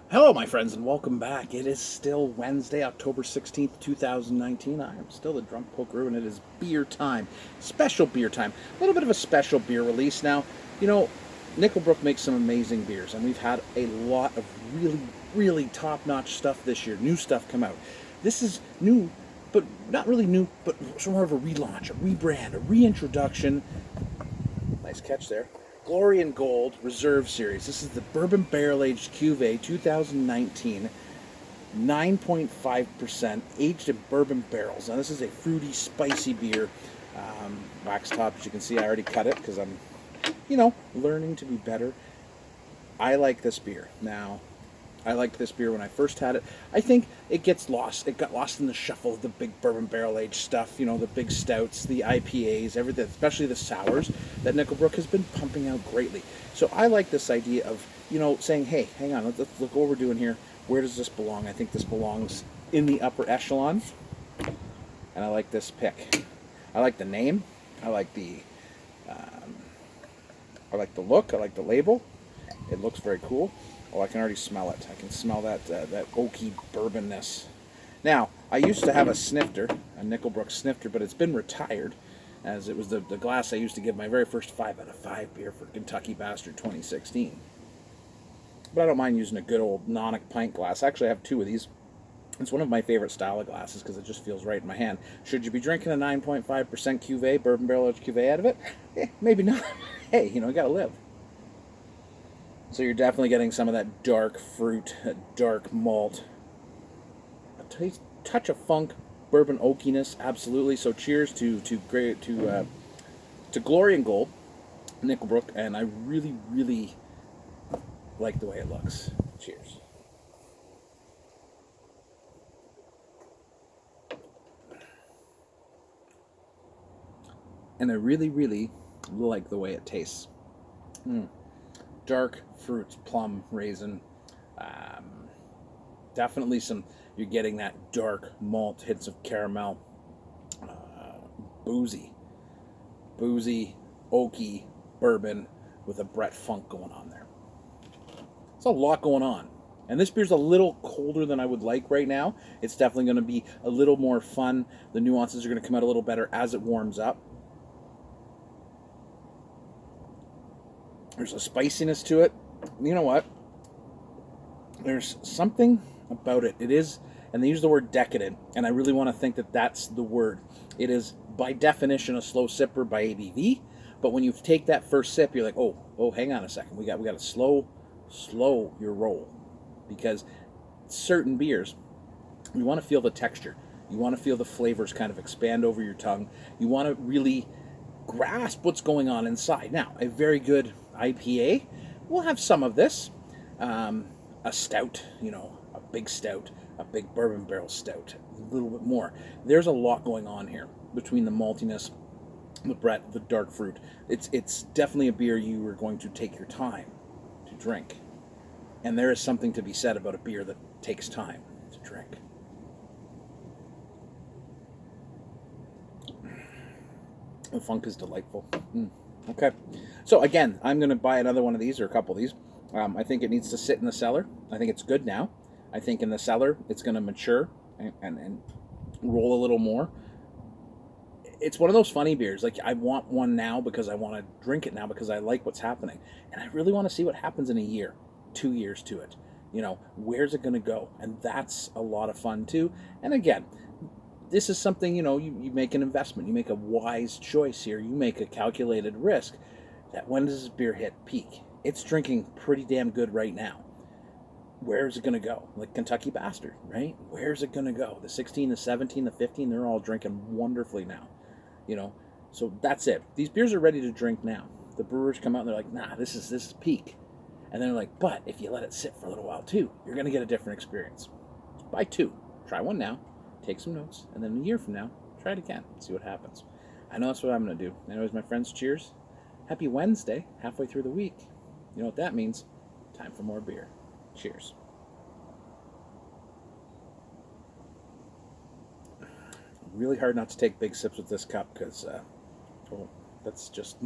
Hello, my friends, and welcome back. It is still Wednesday, October 16th, 2019. I am still the Drunk Poker, and it is beer time. Special beer time. A little bit of a special beer release. Now, you know, Nickelbrook makes some amazing beers, and we've had a lot of really, really top notch stuff this year. New stuff come out. This is new, but not really new, but more of a relaunch, a rebrand, a reintroduction. Nice catch there. Glory and Gold Reserve Series. This is the Bourbon Barrel Aged Cuvee 2019, 9.5%, aged in bourbon barrels. Now, this is a fruity, spicy beer. Wax top, as you can see, I already cut it because I'm, learning to be better. I like this beer. Now, I liked this beer when I first had it. I think it gets lost. It got lost in the shuffle of the big bourbon barrel aged stuff, the big stouts, the IPAs, everything, especially the sours that Nickelbrook has been pumping out greatly. So I like this idea of, saying, hey, hang on, let's look what we're doing here. Where does this belong? I think this belongs in the upper echelon. And I like this pick. I like the name. I like um, the look. I like the label. It looks very cool. Oh, I can already smell it. I can smell that oaky bourbonness. Now, I used to have a snifter, a Nickelbrook snifter, but it's been retired, as it was the glass I used to give my very first 5 out of 5 beer for Kentucky Bastard 2016. But I don't mind using a good old Nonic pint glass. Actually, I have 2 of these. It's one of my favorite style of glasses because it just feels right in my hand. Should you be drinking a 9.5% Cuvee, bourbon barrel aged Cuvee out of it? Maybe not. Hey, you gotta live. So you're definitely getting some of that dark fruit, that dark malt, a touch of funk, bourbon oakiness, absolutely. So cheers to Glory and Gold, Nickelbrook, and I really, really like the way it looks. Cheers. And I really, really like the way it tastes. Dark fruits, plum, raisin. Um, Definitely you're getting that dark malt, hits of caramel, boozy, boozy, oaky bourbon with a Brett Funk going on there. There's a lot going on. And this beer's a little colder than I would like right now. It's definitely going to be a little more fun. The nuances are going to come out a little better as it warms up. There's a spiciness to it. You know what? There's something about it. It is, and they use the word decadent, and I really want to think that that's the word. It is, by definition, a slow sipper by ABV, but when you take that first sip, you're like, oh, hang on a second. We got to slow your roll, because certain beers, you want to feel the texture. You want to feel the flavors kind of expand over your tongue. You want to really grasp what's going on inside. Now, a very good IPA will have some of this. A stout, a big stout, a big bourbon barrel stout, a little bit more. There's a lot going on here between the maltiness, the Brett, the dark fruit. It's definitely a beer you are going to take your time to drink. And there is something to be said about a beer that takes time to drink. The funk is delightful. Okay. So again, I'm going to buy another one of these, or a couple of these. I think it needs to sit in the cellar. I think it's good now. I think in the cellar it's going to mature and roll a little more. It's one of those funny beers. Like, I want one now because I want to drink it now because I like what's happening. And I really want to see what happens in a year, 2 years to it. Where's it going to go? And that's a lot of fun too. And again, this is something, you make an investment. You make a wise choice here. You make a calculated risk that when does this beer hit peak? It's drinking pretty damn good right now. Where is it going to go? Like Kentucky Bastard, right? Where's it going to go? The 16, the 17, the 15, they're all drinking wonderfully now. So that's it. These beers are ready to drink now. The brewers come out and they're like, nah, this is peak. And then they're like, but if you let it sit for a little while too, you're going to get a different experience. Buy 2. Try one now. Take some notes. And then a year from now, try it again. See what happens. I know that's what I'm going to do. Anyways, my friends, cheers. Happy Wednesday, halfway through the week. You know what that means? Time for more beer. Cheers. Really hard not to take big sips with this cup because, that's just...